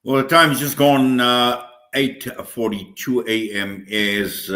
Well, the time's just gone 8:42 a.m. As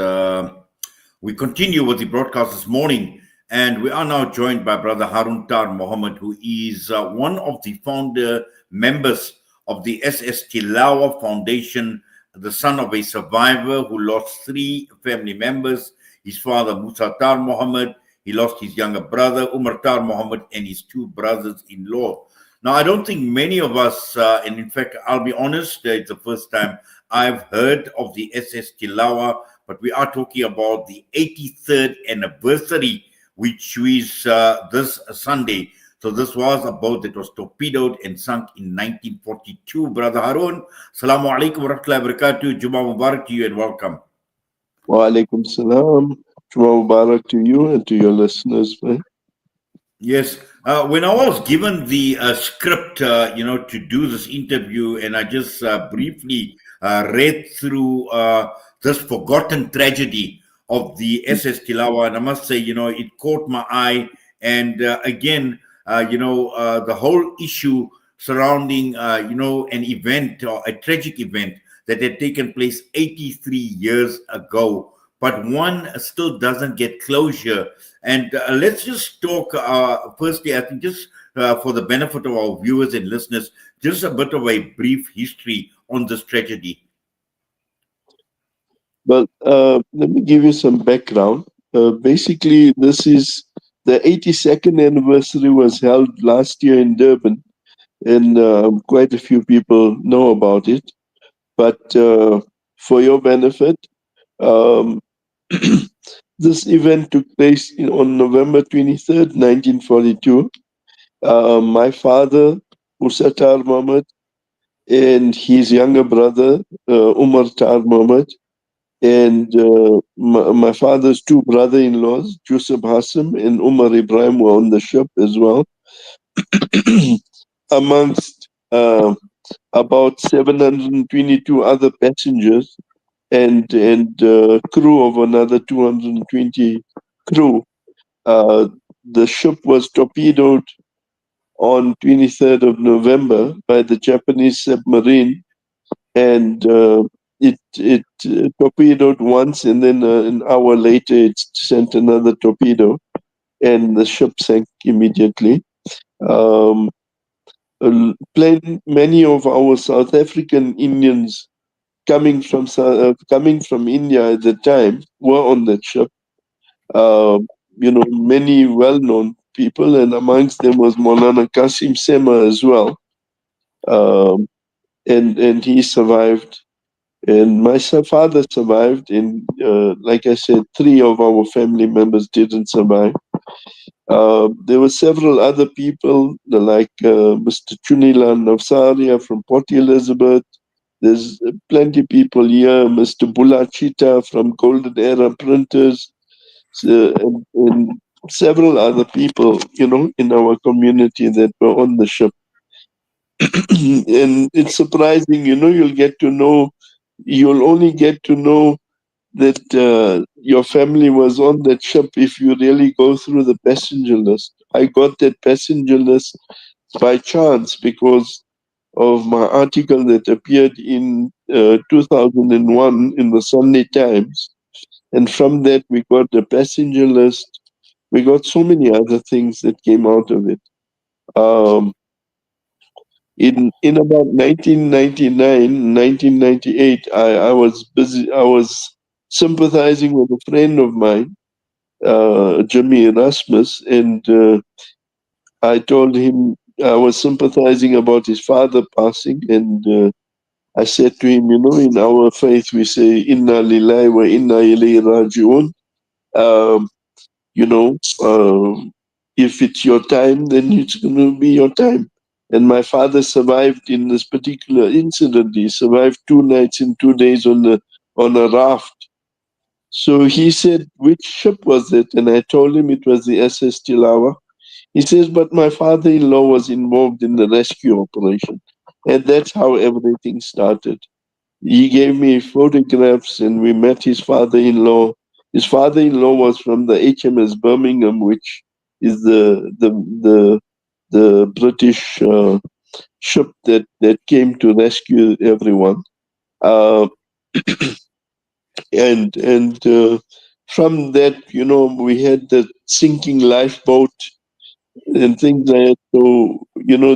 we continue with the broadcast this morning, and we are now joined by Brother Haroon Tar Mahomed, who is one of the founder members of the SS Tilawa Foundation, the son of a survivor who lost three family members: his father Musa Tar Mahomed, he lost his younger brother Umar Tar Mahomed, and his two brothers-in-law. Now, I don't think many of us, and in fact, I'll be honest, it's the first time I've heard of the SS Tilawa, but we are talking about the 83rd anniversary, which is this Sunday. So this was a boat that was torpedoed and sunk in 1942. Brother Harun, Assalamu alaikum wa rahmatullahi wa barakatuh. Jummah Mubarak to you and welcome. Wa alaikum salam. Jummah Mubarak to you and to your listeners, man. Yes. When I was given the script, to do this interview, and I just briefly read through this forgotten tragedy of the SS Tilawa, and I must say, it caught my eye. And again, the whole issue surrounding, an event or a tragic event that had taken place 83 years ago, but one still doesn't get closure. And let's just talk, firstly, I think just for the benefit of our viewers and listeners, just a bit of a brief history on this tragedy. Well, let me give you some background. Basically, this is the 82nd anniversary was held last year in Durban, and quite a few people know about it. But for your benefit, um, this event took place on November 23rd, 1942. My father, Musa Tar Mahomed, and his younger brother, Umar Tar Mahomed, and my father's two brother-in-laws, Joseph Hassan and Umar Ibrahim, were on the ship as well, amongst about 722 other passengers and crew of another 220 crew. Uh, the ship was torpedoed on 23rd of November by the Japanese submarine, and it torpedoed once, and then an hour later it sent another torpedo, and the ship sank immediately. Um, Many of our South African Indians coming from India at the time were on that ship. Many well-known people, and amongst them was Maulana Qasim Sema as well. Um, and he survived. And my father survived, and like I said, three of our family members didn't survive. There were several other people, like Mr. Chunila Navsaria from Port Elizabeth. There's plenty people here, Mr. Bulachita from Golden Era Printers, and several other people, in our community that were on the ship. And it's surprising, you'll only get to know that your family was on that ship if you really go through the passenger list. I got that passenger list by chance because of my article that appeared in 2001 in the Sunday Times. And from that, we got the passenger list. We got so many other things that came out of it. Um, in about 1999, 1998, I was busy. I was sympathizing with a friend of mine, Jimmy Erasmus, and I told him I was sympathizing about his father passing, and I said to him, in our faith we say Inna lillahi wa inna ilayhi raji'un. Um, you know, if it's your time, then it's going to be your time. And my father survived in this particular incident. He survived 2 nights and 2 days on a raft. So he said, which ship was it? And I told him it was the SS Tilawa. He says, but my father-in-law was involved in the rescue operation. And that's how everything started. He gave me photographs and we met his father-in-law. His father-in-law was from the HMS Birmingham, which is the British ship that came to rescue everyone. Uh, and from that, we had the sinking lifeboat and things like that. So,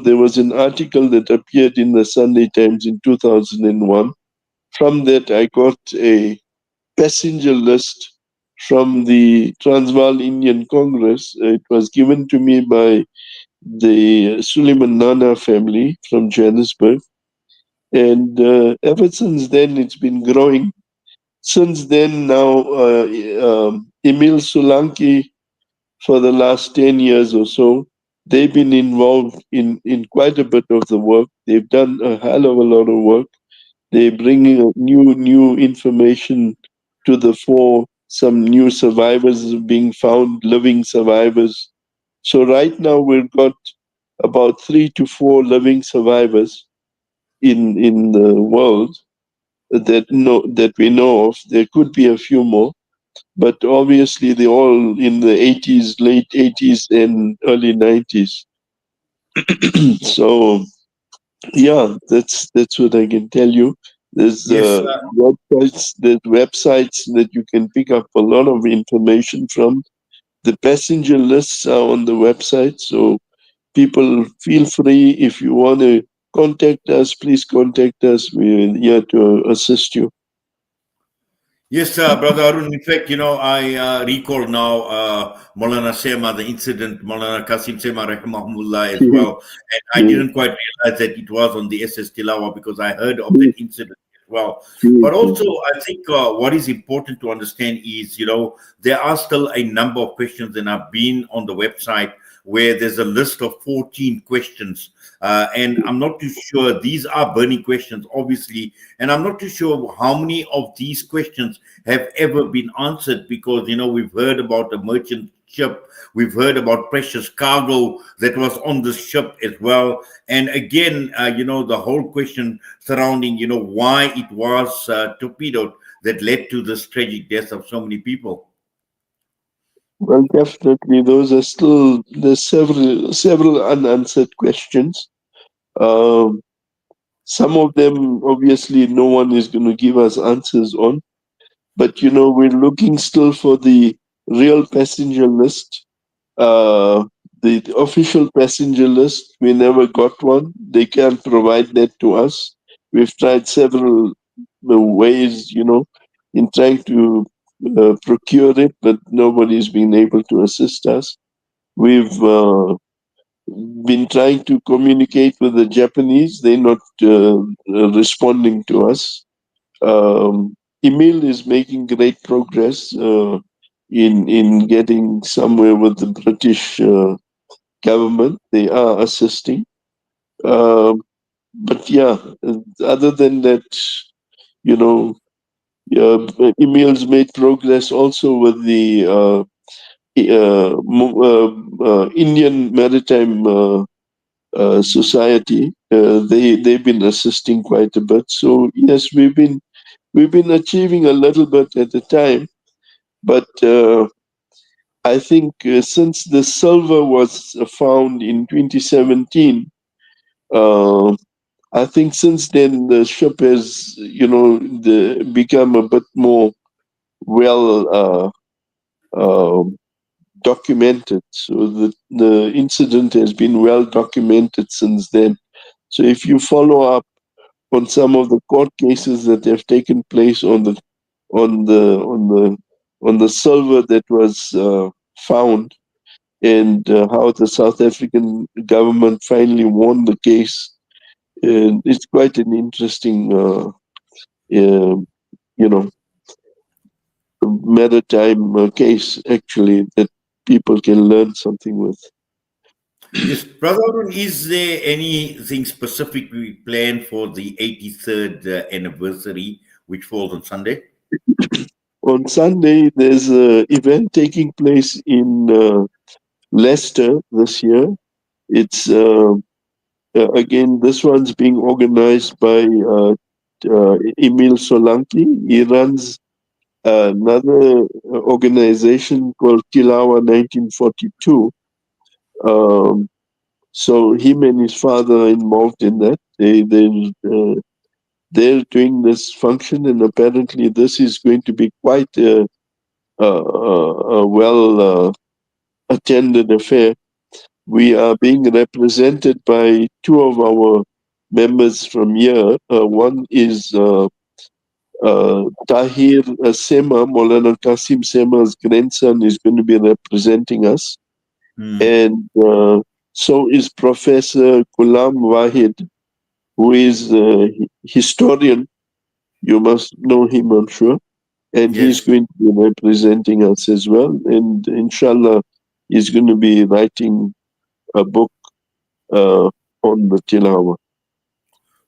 there was an article that appeared in the Sunday Times in 2001. From that, I got a passenger list from the Transvaal Indian Congress. It was given to me by the Suleiman Nana family from Johannesburg. And ever since then, it's been growing. Since then, now, Emil Solanki, for the last 10 years or so, they've been involved in quite a bit of the work. They've done a hell of a lot of work. They're bringing new information to the fore. Some new survivors being found, living survivors. So right now we've got about 3 to 4 living survivors in the world that we know of. There could be a few more, but obviously they're all in the 80s, late 80s and early 90s. So yeah, that's what I can tell you. There's Yes, websites that you can pick up a lot of information from. The passenger lists are on the website, so people feel free. If you want to contact us, please contact us. We're here to assist you. yes, Brother Arun. In fact, I recall now Maulana Sema, the incident, Maulana Qasim Sema, rahimahullah, as well. And I Yes, didn't quite realize that it was on the SS Tilawa because I heard of yes, that incident as well. yes, But also, I think what is important to understand is, there are still a number of questions, and I've been on the website where there's a list of 14 questions. And I'm not too sure, these are burning questions, obviously, and I'm not too sure how many of these questions have ever been answered because we've heard about a merchant ship, we've heard about precious cargo that was on the ship as well, and again, the whole question surrounding why it was torpedoed that led to this tragic death of so many people. well, definitely, there's several unanswered questions. Um, some of them, obviously, no one is going to give us answers on. But we're looking still for the real passenger list. Uh, the official passenger list, we never got one. They can't provide that to us. We've tried several ways, in trying to procure it, but nobody's been able to assist us. We've been trying to communicate with the Japanese. They're not responding to us. Emil is making great progress in getting somewhere with the British government. They are assisting. Um, but yeah, other than that, you know, Emil's made progress also with the Indian Maritime Society. They've been assisting quite a bit. So yes, we've been achieving a little bit at a time. But I think since the silver was found in 2017, uh, I think since then the ship has, become a bit more well documented. So the incident has been well documented since then. So if you follow up on some of the court cases that have taken place on the on the on the silver that was found, and how the South African government finally won the case. And it's quite an interesting, you know, maritime case actually that people can learn something with. Yes, Brother Arun, is there anything specific we plan for the 83rd anniversary, which falls on Sunday? On Sunday, there's an event taking place in Leicester this year. It's again, this one's being organized by Emil Solanki. He runs another organization called Tilawa 1942. Um, So him and his father are involved in that. They're doing this function, and apparently this is going to be quite a well attended affair. We are being represented by two of our members from here. One is Tahir Sema, Maulana Qasim Sema's grandson, is going to be representing us. Mm. And so is Professor Ghulam Wahid, who is a historian. You must know him, I'm sure. And he's Yes. going to be representing us as well. And inshallah, he's going to be writing a book uh, on the Tilawa.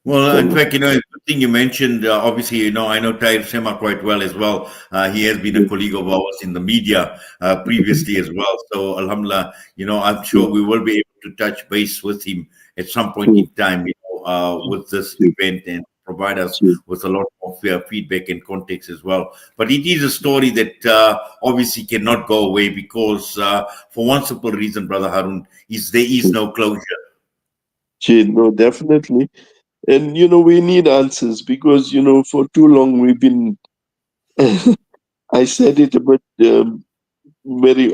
Well, in Inshallah. fact, the thing you mentioned, obviously, I know Tahir Sema quite well as well. He has been a Yes, colleague of ours in the media previously as well. So, Alhamdulillah, I'm yes, sure we will be able to touch base with him at some point yes, in time, with this yes, event and provide us yes, with a lot of feedback and context as well. But it is a story that obviously cannot go away because, for one simple reason, Brother Harun, is there is yes. no closure. Yes, no, definitely. And, we need answers because, for too long we've been, I said it a bit very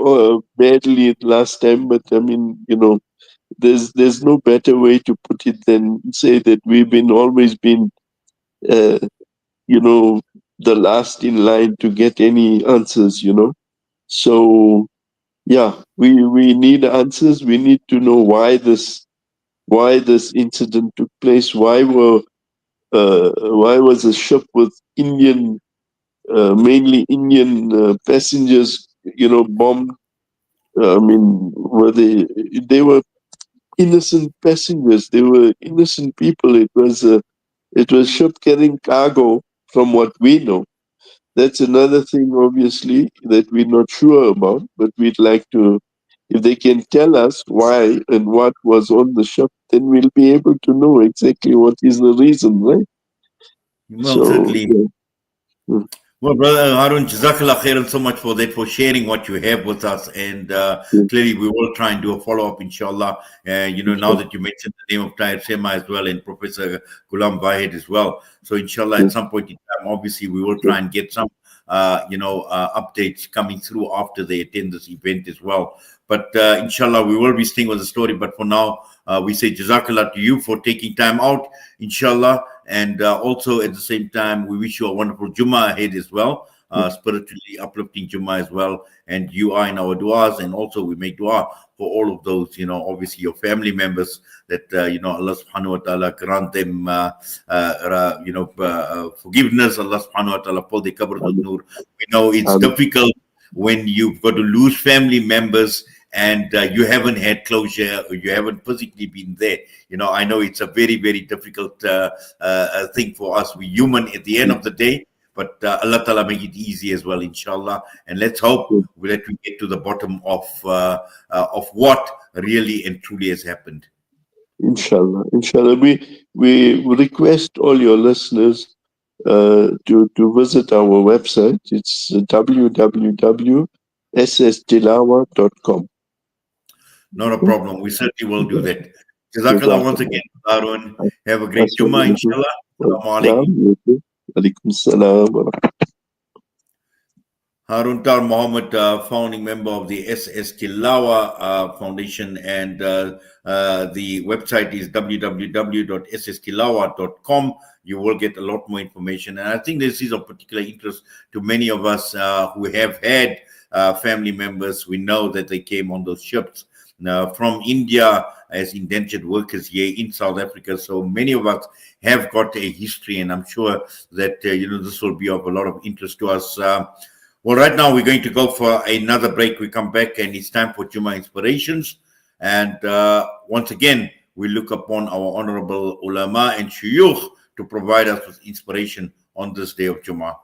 badly last time, but I mean, there's no better way to put it than say that we've been always been, uh, you know, the last in line to get any answers. So, yeah, we need answers. We need to know why this incident took place. Why was a ship with mainly Indian passengers, bombed? I mean, they were innocent passengers. They were innocent people. It was ship carrying cargo, from what we know. That's another thing, obviously, that we're not sure about, but we'd like to. If they can tell us why and what was on the ship, then we'll be able to know exactly what is the reason, right? Well, So, certainly. yeah. Mm, Well, Brother Harun, Jazakallah khairan so much for that, for sharing what you have with us. And mm, clearly, we will try and do a follow up, inshallah. Now inshallah. that you mentioned the name of Tahir Sema as well and Professor Ghulam Wahid as well. So, inshallah, at Mm, some point in time, obviously, we will mm, try and get some, updates coming through after they attend this event as well. But inshallah, we will be staying with the story. But for now, we say Jazakallah to you for taking time out, inshallah. And also at the same time, we wish you a wonderful Jummah ahead as well, mm. spiritually uplifting Jummah as well. And you are in our du'as, and also we make dua for all of those, obviously your family members that, Allah subhanahu wa ta'ala grant them, forgiveness. Allah subhanahu wa ta'ala fill their qabrs with Amen. nur. We know it's Amen. difficult when you've got to lose family members and you haven't had closure or you haven't physically been there. I know it's a very, very difficult thing for us. We're human at the end Mm, of the day, but Allah Ta'ala make it easy as well, inshallah. And let's hope mm. that we get to the bottom of what really and truly has happened. Inshallah. Inshallah. We request all your listeners to visit our website. It's www.sstilawa.com. Not a problem. We certainly will do that. Jazakallah once Jazakallah. again, Harun. Have a great Jummah, Assalamu inshallah. Assalamu alaikum. alaikum. Alaikum salam. Haroon Tar Mahomed, founding member of the SS Tilawa Foundation, and the website is www.sstilawa.com. You will get a lot more information. And I think this is of particular interest to many of us who have had family members. We know that they came on those ships from India as indentured workers here in South Africa. So many of us have got a history, and I'm sure that this will be of a lot of interest to us. Well, right now we're going to go for another break. We come back and it's time for Juma Inspirations. And once again, we look upon our honorable ulama and shuyukh to provide us with inspiration on this day of Juma.